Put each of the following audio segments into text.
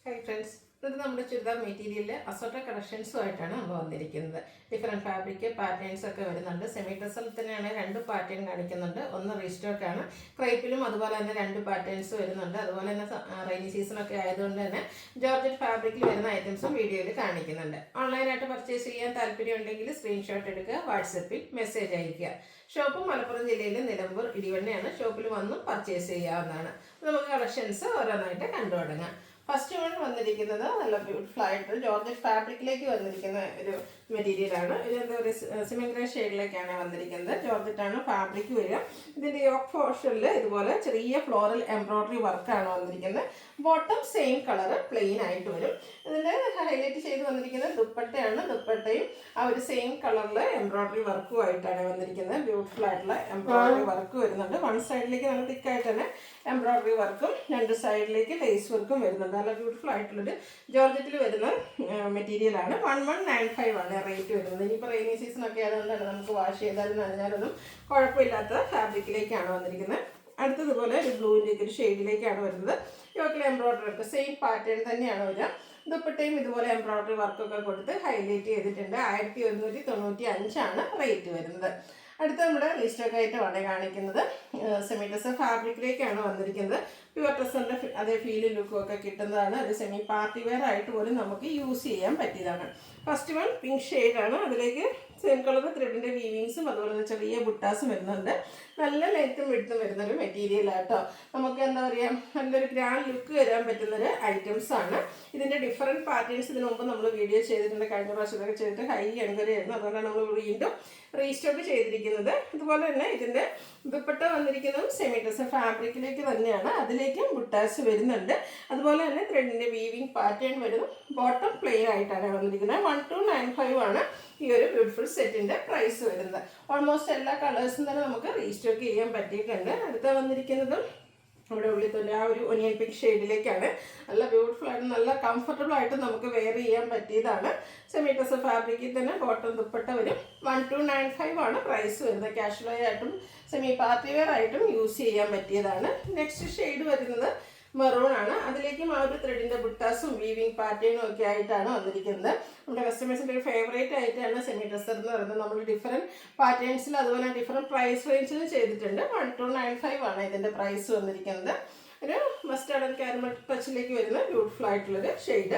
Hi friends, ഇത് നമ്മുടെ ചുരിദാർ മെറ്റീരിയലിൽ അസോർട്ട കളക്ഷൻസുമായിട്ടാണ് നമ്മൾ വന്നിരിക്കുന്നത്. ഡിഫറെൻറ്റ് ഫാബ്രിക് പാറ്റേൺസ് ഒക്കെ വരുന്നുണ്ട്. സെമി ഡ്രസ്സിൽ തന്നെയാണ് രണ്ട് പാറ്റേൺ കാണിക്കുന്നുണ്ട്. ഒന്ന് റീസ്റ്റോക്ക് ആണ്, ക്രൈപ്പിലും അതുപോലെ തന്നെ രണ്ട് പാറ്റേൺസ് വരുന്നുണ്ട്. അതുപോലെ തന്നെ റെയിനി സീസണൊക്കെ ആയതുകൊണ്ട് തന്നെ ജോർജറ്റ് ഫാബ്രിക്കിൽ വരുന്ന ഐറ്റംസും വീഡിയോയിൽ കാണിക്കുന്നുണ്ട്. ഓൺലൈനായിട്ട് പർച്ചേസ് ചെയ്യാൻ താല്പര്യമുണ്ടെങ്കിൽ സ്ക്രീൻഷോട്ട് എടുക്കുക, വാട്സപ്പിൽ മെസ്സേജ് അയയ്ക്കുക. ഷോപ്പ് മലപ്പുറം ജില്ലയിലെ നിലമ്പൂർ ഇടിവണ്ണയാണ്. ഷോപ്പിൽ വന്നും പർച്ചേസ് ചെയ്യാവുന്നതാണ്. നമുക്ക് കളക്ഷൻസ് ഓരോന്നായിട്ട് കണ്ടു തുടങ്ങാം. ഫസ്റ്റ് വൺ വന്നിരിക്കുന്നത് നല്ല ബ്യൂട്ടിഫുൾ ആയിട്ട് ജോർജറ്റ് ഫാബ്രിക്കിലേക്ക് വന്നിരിക്കുന്ന ഒരു മെറ്റീരിയലാണ്. ഒരു എന്താ പറയുക, സിമൻ ഗ്രേ ഷെയ്ഡിലേക്കാണ് വന്നിരിക്കുന്നത്. ജോർജറ്റാണ് ഫാബ്രിക് വരിക. ഇതിൻ്റെ യോക്ക് പോർഷനിൽ ഇതുപോലെ ചെറിയ ഫ്ലോറൽ എംബ്രോയ്ഡറി വർക്കാണ് വന്നിരിക്കുന്നത്. ബോട്ടം സെയിം കളർ പ്ലെയിൻ ആയിട്ട് വരും. ഇതിൻ്റെ ഹൈലൈറ്റ് ചെയ്ത് വന്നിരിക്കുന്നത് ദുപ്പട്ടയാണ്. ദുപ്പട്ടയും ആ ഒരു സെയിം കളറിൽ എംബ്രോയ്ഡറി വർക്കുമായിട്ടാണ് വന്നിരിക്കുന്നത്. ബ്യൂട്ടിഫുൾ ആയിട്ടുള്ള എംബ്രോയ്ഡറി വർക്ക് വരുന്നുണ്ട്. വൺ സൈഡിലേക്ക് നല്ല തിക്കായിട്ട് തന്നെ എംബ്രോയ്ഡറി വർക്കും രണ്ട് സൈഡിലേക്ക് ലേസ് വർക്കും വരുന്നുണ്ട്. നല്ല ബ്യൂട്ടിഫുൾ ആയിട്ടുള്ളൊരു ജോർജറ്റിൽ വരുന്ന മെറ്റീരിയലാണ്. 1195 ആണ് റേറ്റ് വരുന്നത്. ഇനിയിപ്പോൾ റെയിനി സീസണൊക്കെ ആയതുകൊണ്ടാണ് നമുക്ക് വാഷ് ചെയ്താലും നനഞ്ഞാലൊന്നും കുഴപ്പമില്ലാത്ത ഫാബ്രിക്കിലേക്കാണ് വന്നിരിക്കുന്നത്. അടുത്തതുപോലെ ഒരു ബ്ലൂവിൻ്റെ ഒരു ഷെയ്ഡിലേക്കാണ് വരുന്നത്. യോക്കിൽ എംബ്രോയ്ഡറി വർക്ക് സെയിം പാറ്റേൺ തന്നെയാണ് വരിക. ദുപ്പട്ടയും ഇതുപോലെ എംബ്രോയ്ഡറി വർക്കൊക്കെ കൊടുത്ത് ഹൈലൈറ്റ് ചെയ്തിട്ടുണ്ട്. 1195 റേറ്റ് വരുന്നത്. അടുത്ത നമ്മുടെ ലിസ്റ്റൊക്കെ ആയിട്ടുമാണ് കാണിക്കുന്നത്. സെമി ഡ്രസ് ഫാബ്രിക്കിലേക്കാണ് വന്നിരിക്കുന്നത്. പ്യുവർ ഡ്രസ്സിൻ്റെ അതേ ഫീലും ലുക്കും ഒക്കെ കിട്ടുന്നതാണ്. ഒരു സെമി പാർട്ടി വെയർ ആയിട്ട് പോലും നമുക്ക് യൂസ് ചെയ്യാൻ പറ്റിയതാണ്. ഫസ്റ്റ് വൺ പിങ്ക് ഷെയ്ഡാണ്. അതിലേക്ക് സെയിം കളർ ത്രെഡിൻ്റെ വീവിങ്സും അതുപോലെ തന്നെ ചെറിയ ബുട്ടാസും വരുന്നുണ്ട്. നല്ല ലെങ്ത്തും വിഡ്ത്തും വരുന്നൊരു മെറ്റീരിയലാട്ടോ. നമുക്ക് എന്താ പറയുക, നല്ലൊരു ഗ്രാൻഡ് ലുക്ക് വരാൻ പറ്റുന്നൊരു ഐറ്റംസാണ്. ഇതിൻ്റെ ഡിഫറെൻറ്റ് പാറ്റേൺസ് ഇതിനു മുമ്പ് നമ്മൾ വീഡിയോ ചെയ്തിട്ടുണ്ട്. കഴിഞ്ഞ പ്രാവശ്യമൊക്കെ ചെയ്തിട്ട് ഹൈ എൻക്വയറി ആയിരുന്നു. അതുകൊണ്ടാണ് നമ്മൾ വീണ്ടും റീസ്റ്റോക്ക് ചെയ്തിരിക്കുന്നത്. അതുപോലെ തന്നെ ഇതിൻ്റെ ദുപ്പട്ട വന്നിരിക്കുന്നതും സെമി ഡ്രസ് ഫാബ്രിക്കിലേക്ക് തന്നെയാണ്. അതിലേക്കും ബുട്ടാസ് വരുന്നുണ്ട്. അതുപോലെ തന്നെ ത്രെഡിൻ്റെ വീവിങ് പാറ്റേൺ വരുന്നു. ബോട്ടം പ്ലെയിൻ ആയിട്ടാണ് വന്നിരിക്കുന്നത്. 1295 ഈ ഒരു ബ്യൂട്ടിഫുൾ സെറ്റിൻ്റെ പ്രൈസ് വരുന്നത്. ഓൾമോസ്റ്റ് എല്ലാ കളേഴ്സും തന്നെ നമുക്ക് റീസ്റ്റോക്ക് ചെയ്യാൻ പറ്റിയിട്ടുണ്ട്. അടുത്ത വന്നിരിക്കുന്നതും നമ്മുടെ ഉള്ളിൽ തന്നെ ആ ഒരു ഒനിയൻ പിങ്ക് ഷെയ്ഡിലേക്കാണ്. നല്ല ബ്യൂട്ടിഫുൾ ആയിട്ട് നല്ല കംഫർട്ടബിൾ ആയിട്ട് നമുക്ക് വെയർ ചെയ്യാൻ പറ്റിയതാണ്. സെമി ഡ്രസ് ഫാബ്രിക്കിൽ തന്നെ ബോട്ടം ദുപ്പട്ട വരും. 1295 പ്രൈസ് വരുന്നത്. കാഷ്വൽ ആയിട്ടും സെമി പാർട്ടി വെയർ ആയിട്ടും യൂസ് ചെയ്യാൻ പറ്റിയതാണ്. നെക്സ്റ്റ് ഷെയ്ഡ് വരുന്നത് മെറൂൺ ആണ്. അതിലേക്കും ആ ഒരു ത്രെഡിൻ്റെ ബുട്ടാസും വീവിങ് പാറ്റേണും ഒക്കെ ആയിട്ടാണ് വന്നിരിക്കുന്നത്. നമ്മുടെ കസ്റ്റമേഴ്സിൻ്റെ ഒരു ഫേവറേറ്റ് ആയിട്ടാണ് സെമി ഡ്രസ്സർ എന്ന് പറയുന്നത്. നമ്മൾ ഡിഫറെൻറ്റ് പാറ്റേൺസിൽ അതുപോലെ ഡിഫറെൻറ്റ് പ്രൈസ് റേഞ്ചിലും ചെയ്തിട്ടുണ്ട്. 1295 ഇതിൻ്റെ പ്രൈസ് വന്നിരിക്കുന്നത്. ഒരു മസ്റ്റാർഡ് ആൻഡ് കാരമൽ ടച്ചിലേക്ക് വരുന്ന ബ്യൂട്ടിഫുൾ ആയിട്ടുള്ളൊരു ഷെയ്ഡ്.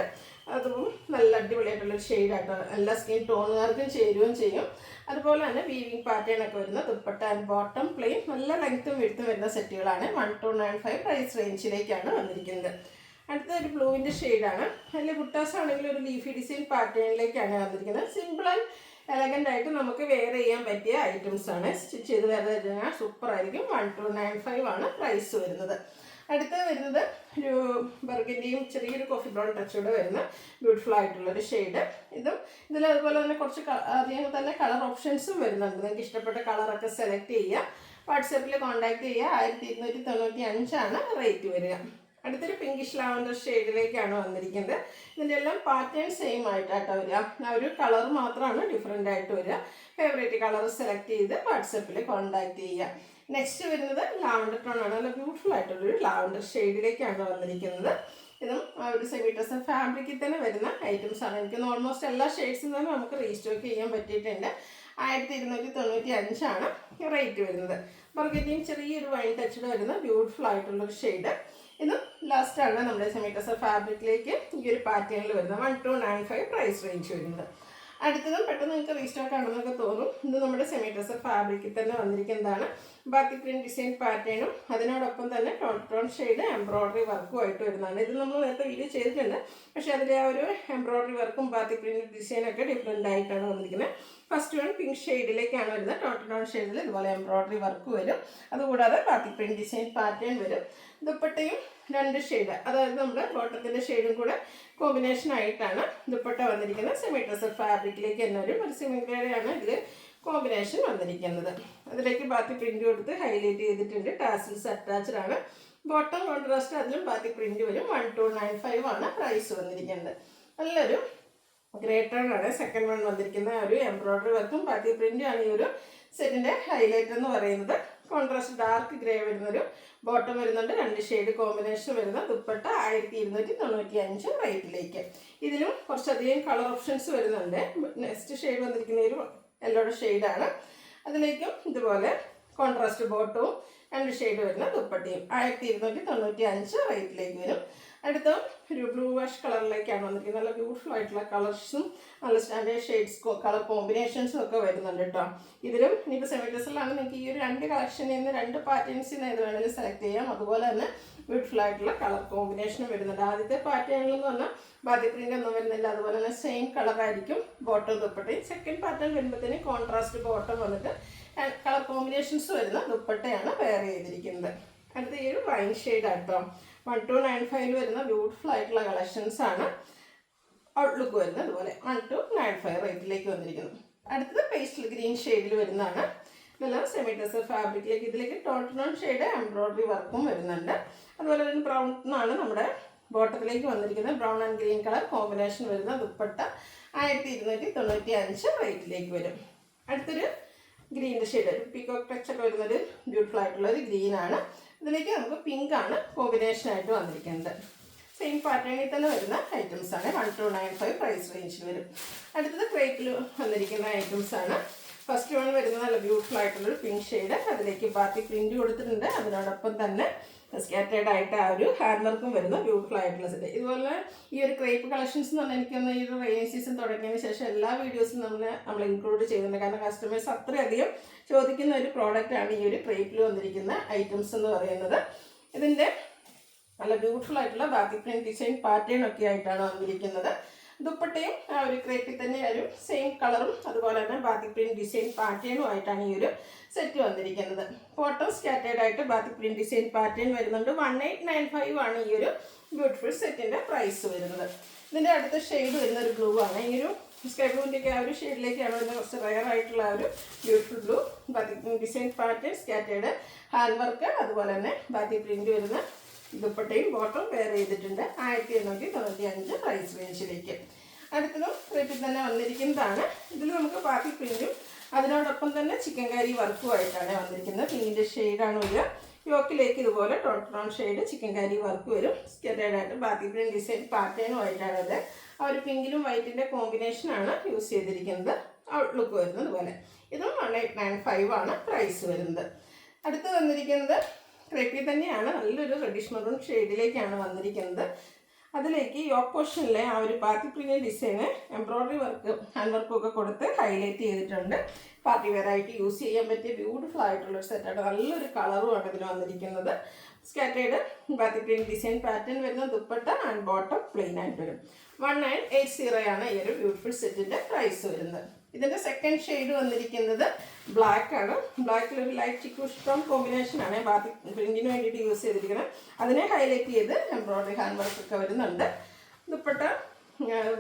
അതും നല്ല അടിപൊളിയായിട്ടുള്ളൊരു ഷെയ്ഡാട്ടോ. എല്ലാ സ്കിൻ ടോണുകാർക്കും ചേരുകയും ചെയ്യും. അതുപോലെ തന്നെ വീവിങ് പാറ്റേൺ ഒക്കെ വരുന്ന ദുപ്പട്ട ആൻഡ് ബോട്ടം പ്ലെയിൻ നല്ല ലെങ്ത്തും വിഡ്ത്തും വരുന്ന സെറ്റുകളാണ്. 1295 പ്രൈസ് റേഞ്ചിലേക്കാണ് വന്നിരിക്കുന്നത്. അടുത്ത ഒരു ബ്ലൂവിൻ്റെ ഷെയ്ഡാണ്. അതിൽ ബുട്ടാസ് ആണെങ്കിൽ ഒരു ലീഫി ഡിസൈൻ പാറ്റേണിലേക്കാണ് വന്നിരിക്കുന്നത്. സിമ്പിൾ ആൻഡ് എലഗൻ്റ് ആയിട്ട് നമുക്ക് വെയർ ചെയ്യാൻ പറ്റിയ ഐറ്റംസ് ആണ്. സ്റ്റിച്ച് ചെയ്ത് വെയർ ചെയ്താൽ സൂപ്പർ ആയിരിക്കും. 1295 പ്രൈസ് വരുന്നത്. അടുത്ത വരുന്നത് ഒരു ബർഗൻ്റെയും ചെറിയൊരു കോഫി ബ്രൗൺ ടച്ചോടെ വരുന്ന ബ്യൂട്ടിഫുൾ ആയിട്ടുള്ളൊരു ഷെയ്ഡ്. ഇതിൽ അതുപോലെ തന്നെ കുറച്ച് അധികം തന്നെ കളർ ഓപ്ഷൻസും വരുന്നുണ്ട്. നിങ്ങൾക്ക് ഇഷ്ടപ്പെട്ട കളറൊക്കെ സെലക്ട് ചെയ്യുക. വാട്സാപ്പിൽ കോൺടാക്ട് ചെയ്യുക. 1295 റേറ്റ് വരിക. അടുത്തൊരു പിങ്കിഷ് ലാവൻഡർ ഷെയ്ഡിലേക്കാണ് വന്നിരിക്കുന്നത്. ഇതിൻ്റെ എല്ലാം പാറ്റേൺ സെയിം ആയിട്ടാട്ടോ വരിക. ആ ഒരു കളർ മാത്രമാണ് ഡിഫറെൻ്റ് ആയിട്ട് വരിക. ഫേവറേറ്റ് കളർ സെലക്ട് ചെയ്ത് വാട്സാപ്പിൽ കോൺടാക്ട് ചെയ്യുക. നെക്സ്റ്റ് വരുന്നത് ലാവൻഡർ ടോൺ ആണ്. നല്ല ബ്യൂട്ടിഫുൾ ആയിട്ടുള്ളൊരു ലാവൻഡർ ഷെയ്ഡിലേക്കാണ് വന്നിരിക്കുന്നത്. ഇതും ആ ഒരു സെമി ഡ്രസ് ഫാബ്രിക്കിൽ തന്നെ വരുന്ന ഐറ്റംസ് ആണ്. എനിക്ക് ഓൾമോസ്റ്റ് എല്ലാ ഷെയ്ഡ്സും തന്നെ നമുക്ക് റീസ്റ്റോക്ക് ചെയ്യാൻ പറ്റിയിട്ടുണ്ട്. 1295 റേറ്റ് വരുന്നത്. ബർഗൻ്റെയും ചെറിയൊരു വൈൻ ടച്ചിൽ വരുന്ന ബ്യൂട്ടിഫുൾ ആയിട്ടുള്ളൊരു ഷെയ്ഡ്. ഇതും ലാസ്റ്റാണ് നമ്മുടെ സെമി ഡ്രസ് ഫാബ്രിക്കിലേക്ക് ഈ ഒരു പാറ്റേണിൽ വരുന്നത്. 1295 പ്രൈസ് റേഞ്ച് വരുന്നത്. അടുത്തതും പെട്ടെന്ന് നിങ്ങൾക്ക് റീസ്റ്റോക്ക് ആണെന്നൊക്കെ തോന്നും. ഇത് നമ്മുടെ സെമി ഡ്രസ് ഫാബ്രിക്കിൽ തന്നെ വന്നിരിക്കുന്നതാണ്. ബാക്കി പ്രിൻറ്റ് ഡിസൈൻ പാറ്റേണും അതിനോടൊപ്പം തന്നെ ടോൺ ഷെയ്ഡ് എംബ്രോയ്ഡറി വർക്കും ആയിട്ട് വരുന്നതാണ്. ഇത് നമ്മൾ നേരത്തെ വീഡിയോ ചെയ്തിട്ടുണ്ട്. പക്ഷേ അതിൻ്റെ ആ ഒരു എംബ്രോയ്ഡറി വർക്കും ബാക്കി പ്രിൻറ്റ് ഡിസൈനൊക്കെ ഡിഫറെൻ്റ് ആയിട്ടാണ് വന്നിരിക്കുന്നത്. ഫസ്റ്റ് വൺ പിങ്ക് ഷെയ്ഡിലേക്കാണ് വരുന്നത്. ടോൺ ഷെയ്ഡിൽ ഇതുപോലെ എംബ്രോയ്ഡറി വർക്ക് വരും. അതുകൂടാതെ ബാക്കി പ്രിൻറ്റ് ഡിസൈൻ പാറ്റേൺ വരും. ദുപ്പട്ടയും രണ്ട് ഷെയ്ഡ്, അതായത് നമ്മുടെ ബോട്ടത്തിൻ്റെ ഷെയ്ഡും കൂടെ കോമ്പിനേഷൻ ആയിട്ടാണ് ദുപ്പട്ട വന്നിരിക്കുന്നത്. സെമി ഡ്രസ് ഫാബ്രിക്കിലേക്ക് തന്നെ വരും. ഒരു സിമിലറാണ് ഇതിൽ കോമ്പിനേഷൻ വന്നിരിക്കുന്നത്. അതിലേക്ക് ബാക്കി പ്രിൻറ്റ് കൊടുത്ത് ഹൈലൈറ്റ് ചെയ്തിട്ടുണ്ട്. ടാസിൽസ് അറ്റാച്ച്ഡ് ആണ്. ബോട്ടം കോൺട്രാസ്റ്റ് അതിലും ബാക്കി പ്രിൻറ്റ് വരും. 1295 പ്രൈസ് വന്നിരിക്കുന്നത്. നല്ലൊരു ഗ്രേ ടോൺ ആണ് സെക്കൻഡ് വൺ വന്നിരിക്കുന്ന. ഒരു എംബ്രോയ്ഡറി വർക്കും ബാക്കി പ്രിൻറ്റും ആണ് ഈ ഒരു സെറ്റിൻ്റെ ഹൈലൈറ്റ് എന്ന് പറയുന്നത്. കോൺട്രാസ്റ്റ് ഡാർക്ക് ഗ്രേ വരുന്നൊരു ബോട്ടം വരുന്നുണ്ട്. 2 ഷെയ്ഡ് കോമ്പിനേഷൻ വരുന്ന ദുപ്പട്ട 1295 റേറ്റിലേക്ക്. ഇതിലും കുറച്ചധികം കളർ ഓപ്ഷൻസ് വരുന്നുണ്ട്. നെക്സ്റ്റ് ഷെയ്ഡ് വന്നിരിക്കുന്ന ഒരു യെല്ലോയുടെ ഷെയ്ഡാണ്. അതിലേക്കും ഇതുപോലെ കോൺട്രാസ്റ്റ് ബോട്ടവും 2 ഷെയ്ഡ് വരുന്ന ദുപ്പട്ടയും 1295 റേറ്റിലേക്ക് വരും. അടുത്ത ഒരു ബ്ലൂ വാഷ് കളറിലേക്കാണ് വന്നിരിക്കുന്നത്. നല്ല ബ്യൂട്ടിഫുൾ ആയിട്ടുള്ള കളേഴ്സും നല്ല സ്റ്റാൻഡേർഡ് ഷെയ്ഡ്സ് കളർ കോമ്പിനേഷൻസും ഒക്കെ വരുന്നുണ്ട് കേട്ടോ. ഇതിലും ഇനിയിപ്പോൾ സെമി ഡ്രസ്സിലാണ് നിങ്ങൾക്ക് ഈ ഒരു 2 കളക്ഷനിൽ നിന്ന് 2 പാറ്റേൺസിൽ നിന്ന് ഏത് വേണമെങ്കിലും സെലക്ട് ചെയ്യാം. അതുപോലെ തന്നെ ബ്യൂട്ടിഫുൾ ആയിട്ടുള്ള കളർ കോമ്പിനേഷനും വരുന്നുണ്ട്. ആദ്യത്തെ പാറ്റേണിൽ എന്ന് പറഞ്ഞാൽ ബാത്തി പ്രിൻ്റ് ഒന്നും വരുന്നില്ല. അതുപോലെ തന്നെ സെയിം കളറായിരിക്കും ബോട്ടം ദുപ്പട്ടയും. സെക്കൻഡ് പാറ്റേൺ വരുമ്പോഴത്തേന് കോൺട്രാസ്റ്റ് ബോട്ടം വന്നിട്ട് കളർ കോമ്പിനേഷൻസ് വരുന്ന ദുപ്പട്ടയാണ് വെയർ ചെയ്തിരിക്കുന്നത്. അടുത്ത ഈ ഒരു വൈൻ ഷെയ്ഡ് ആട്ടോ 1295 വരുന്ന ബ്യൂട്ടിഫുൾ ആയിട്ടുള്ള കളക്ഷൻസ് ആണ്. ഔട്ട്ലുക്ക് വരുന്നത് അതുപോലെ 1295 റേറ്റിലേക്ക് വന്നിരിക്കുന്നു. അടുത്തത് പേസ്റ്റൽ ഗ്രീൻ ഷെയ്ഡിൽ വരുന്നതാണ്. ഇതെല്ലാം സെമി ടെസർ ഫാബ്രിക്കിലേക്ക്. ഇതിലേക്ക് ടോട്ടൺ ഷെയ്ഡ് എംബ്രോയിഡറി വർക്കും വരുന്നുണ്ട്. അതുപോലെ തന്നെ ബ്രൗൺ ആണ് നമ്മുടെ ബോട്ടത്തിലേക്ക് വന്നിരിക്കുന്നത്. Brown and green colour combination വരുന്ന ദുപ്പട്ട 1295 റേറ്റിലേക്ക് വരും. അടുത്തൊരു ഗ്രീൻ്റെ ഷെയ്ഡ്, ഒരു പീകോക്ക് ടച്ച് ഒക്കെ വരുന്നൊരു ബ്യൂട്ടിഫുൾ ആയിട്ടുള്ള ഒരു ഗ്രീനാണ്. ഇതിലേക്ക് നമുക്ക് പിങ്ക് ആണ് കോമ്പിനേഷൻ ആയിട്ട് വന്നിരിക്കുന്നത്. സെയിം പാറ്റേണിൽ തന്നെ വരുന്ന ഐറ്റംസ് ആണ്. 1295 പ്രൈസ് റേഞ്ചിൽ വരും. അടുത്തത് ക്രേപ്പിൽ വന്നിരിക്കുന്ന ഐറ്റംസ് ആണ്. ഫസ്റ്റ് വൺ വരുന്നത് നല്ല ബ്യൂട്ടിഫുൾ ആയിട്ടുള്ളൊരു പിങ്ക് ഷെയ്ഡ്. അതിലേക്ക് ബാത്തി പ്രിന്റ് കൊടുത്തിട്ടുണ്ട്. അതിനോടൊപ്പം തന്നെ സ്കാറ്റേഡ് ആയിട്ട് ആ ഒരു ഹാൻഡ് വർക്കും വരുന്ന ബ്യൂട്ടിഫുൾ ആയിട്ടുള്ള സെറ്റ്. ഇതുപോലെ ഈ ഒരു ക്രേപ്പ് കളക്ഷൻസ് എന്ന് പറഞ്ഞാൽ എനിക്കൊന്ന് ഈ ഒരു റെയിനി സീസൺ തുടങ്ങിയതിന് ശേഷം എല്ലാ വീഡിയോസും നമ്മൾ ഇൻക്ലൂഡ് ചെയ്യുന്നുണ്ട്. കാരണം കസ്റ്റമേഴ്സ് അത്രയധികം ചോദിക്കുന്ന ഒരു പ്രോഡക്റ്റാണ് ഈ ഒരു ക്രേപ്പിൽ വന്നിരിക്കുന്ന ഐറ്റംസ് എന്ന് പറയുന്നത്. ഇതിൻ്റെ നല്ല ബ്യൂട്ടിഫുൾ ആയിട്ടുള്ള ബാത്തി പ്രിന്റ് ഡിസൈൻ പാറ്റേൺ ഒക്കെ ആയിട്ടാണ് വന്നിരിക്കുന്നത്. ദുപ്പട്ടയും ആ ഒരു ക്രേപ്പിൽ തന്നെ ഒരു സെയിം കളറും അതുപോലെ തന്നെ ബാത്തി പ്രിന്റ് ഡിസൈൻ പാറ്റേണും ആയിട്ടാണ് ഈ ഒരു സെറ്റ് വന്നിരിക്കുന്നത്. ബോട്ടം സ്കാറ്റേഡ് ആയിട്ട് ബാത്തി പ്രിന്റ് ഡിസൈൻ പാറ്റേൺ വരുന്നുണ്ട്. 1895 ആണ് ഈ ഒരു ബ്യൂട്ടിഫുൾ സെറ്റിൻ്റെ പ്രൈസ് വരുന്നത്. ഇതിൻ്റെ അടുത്ത ഷെയ്ഡ് വരുന്ന ഒരു ബ്ലൂ ആണ്. ഈ ഒരു സ്കൈ ബ്ലൂവിൻ്റെ ഒക്കെ ആ ഒരു ഷെയ്ഡിലേക്കാണ് വരുന്നത്. കുറച്ച് റയർ ആയിട്ടുള്ള ആ ഒരു ബ്യൂട്ടിഫുൾ ബ്ലൂ ബാത്തി design pattern scattered hand work അതുപോലെ തന്നെ ബാത്തി പ്രിന്റ് വരുന്ന ദുപ്പട്ടയും ബോട്ടം വെയർ ചെയ്തിട്ടുണ്ട്. 1895 പ്രൈസ് റേഞ്ചിലേക്ക്. അടുത്തതും ക്രേപ്പിൽ തന്നെ വന്നിരിക്കുന്നതാണ്. ഇതിൽ നമുക്ക് ബാത്തി പ്രിന്റും അതിനോടൊപ്പം തന്നെ ചിക്കൻ കറി വർക്കുമായിട്ടാണ് വന്നിരിക്കുന്നത്. പിങ്കിൻ്റെ ഷെയ്ഡാണ് വരിക. യോക്കിലേക്ക് ഇതുപോലെ ടോൺ ഷെയ്ഡ് ചിക്കൻ കറി വർക്ക് വരും. സ്കെറ്റേഡായിട്ട് ബാത്തി പ്രിന്റ് ഡിസൈൻ പാറ്റേണും ആയിട്ടാണ് അത്. ആ ഒരു പിങ്കിലും വൈറ്റിൻ്റെ കോമ്പിനേഷനാണ് യൂസ് ചെയ്തിരിക്കുന്നത്. ഔട്ട്ലുക്ക് വരുന്നത് പോലെ. ഇതും 1895 ആണ് പ്രൈസ് വരുന്നത്. അടുത്ത് വന്നിരിക്കുന്നത് ക്രേപ്പിൽ തന്നെയാണ്. നല്ലൊരു റെഡിഷ് മെറൂൺ ഷെയ്ഡിലേക്കാണ് വന്നിരിക്കുന്നത്. അതിലേക്ക് യോക്ക് പോർഷനിലെ ആ ഒരു ബാത്തി പ്രിന്റ് ഡിസൈന് എംബ്രോയിഡറി വർക്ക് ഹാൻഡ് വർക്കും ഒക്കെ കൊടുത്ത് ഹൈലൈറ്റ് ചെയ്തിട്ടുണ്ട്. പാർട്ടി വെയർ ആയിട്ട് യൂസ് ചെയ്യാൻ പറ്റിയ ബ്യൂട്ടിഫുൾ ആയിട്ടുള്ളൊരു സെറ്റാണ്. നല്ലൊരു കളറുമാണ് ഇതിൽ വന്നിരിക്കുന്നത്. സ്കാറ്റേഡ് ബാത്തി പ്രിന്റ് ഡിസൈൻ പാറ്റേൺ വരുന്ന ദുപ്പട്ട ആൻഡ് ബോട്ടം പ്ലെയിൻ ആയിട്ട് വരും. 1980 ആണ് ഈ ഒരു ബ്യൂട്ടിഫുൾ സെറ്റിൻ്റെ പ്രൈസ് വരുന്നത്. ഇതിൻ്റെ സെക്കൻഡ് ഷെയ്ഡ് വന്നിരിക്കുന്നത് ബ്ലാക്ക് ആണ്. ബ്ലാക്കിൽ ഒരു ലൈറ്റ് ചിക്കു സ്റ്റോൺ കോമ്പിനേഷനാണ് ബാത്തി പ്രിന്റിന് വേണ്ടിയിട്ട് യൂസ് ചെയ്തിരിക്കുന്നത്. അതിനെ ഹൈലൈറ്റ് ചെയ്ത് എംബ്രോയിഡറി ഹാൻഡ് വർക്ക് ഒക്കെ വരുന്നുണ്ട്. ദുപ്പട്ട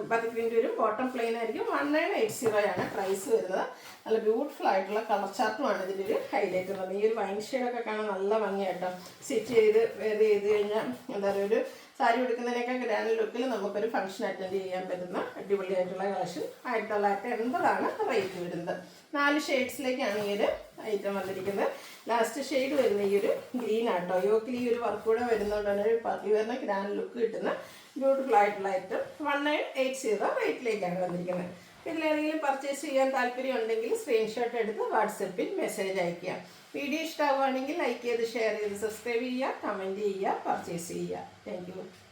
ബാത്തി പ്രിന്റ് വരും. ബോട്ടം പ്ലെയിൻ ആയിരിക്കും. 1980 ആണ് പ്രൈസ് വരുന്നത്. നല്ല ബ്യൂട്ടിഫുൾ ആയിട്ടുള്ള കളർ ചാർട്ടുമാണ് ഇതിലൊരു ഹൈലൈറ്റ് എന്ന് പറയുന്നത്. ഈ ഒരു വൈൻ ഷെയ്ഡൊക്കെ കാണാൻ നല്ല ഭംഗിയായിട്ടോ. സ്റ്റിച്ച് ചെയ്ത് വെയർ ചെയ്ത് കഴിഞ്ഞാൽ എന്താ പറയുക, ഒരു സാരി എടുക്കുന്നതിനേക്കാൾ ഗ്രാൻഡ് ലുക്കിൽ നമുക്കൊരു ഫംഗ്ഷൻ അറ്റൻഡ് ചെയ്യാൻ പറ്റുന്ന അടിപൊളിയായിട്ടുള്ള കളക്ഷൻ. 1980 റേറ്റ് വരുന്നത്. 4 ഷെയ്ഡ്സിലേക്കാണ് ഈ ഒരു ഐറ്റം വന്നിരിക്കുന്നത്. ലാസ്റ്റ് ഷെയ്ഡ് വരുന്ന ഈ ഒരു ഗ്രീൻ ആട്ടോ. യോക്കിൽ ഈ ഒരു വർക്ക് കൂടെ വരുന്നതുകൊണ്ടാണ് ഒരു പാർട്ടി വരുന്ന ഗ്രാൻഡ് ലുക്ക് കിട്ടുന്ന ബ്യൂട്ടിഫുൾ ആയിട്ടുള്ള ഐറ്റം. 1980 റേറ്റിലേക്കാണ് വന്നിരിക്കുന്നത്. ഇതിലേതെങ്കിലും പർച്ചേസ് ചെയ്യാൻ താല്പര്യം ഉണ്ടെങ്കിൽ സ്ക്രീൻഷോട്ട് എടുത്ത് വാട്സപ്പിൽ മെസ്സേജ് അയയ്ക്കുക. വീഡിയോ ഇഷ്ടമാവുകയാണെങ്കിൽ ലൈക്ക് ചെയ്ത് ഷെയർ ചെയ്ത് സബ്സ്ക്രൈബ് ചെയ്യുക, കമൻറ്റ് ചെയ്യുക, പർച്ചേസ് ചെയ്യുക. Thank you.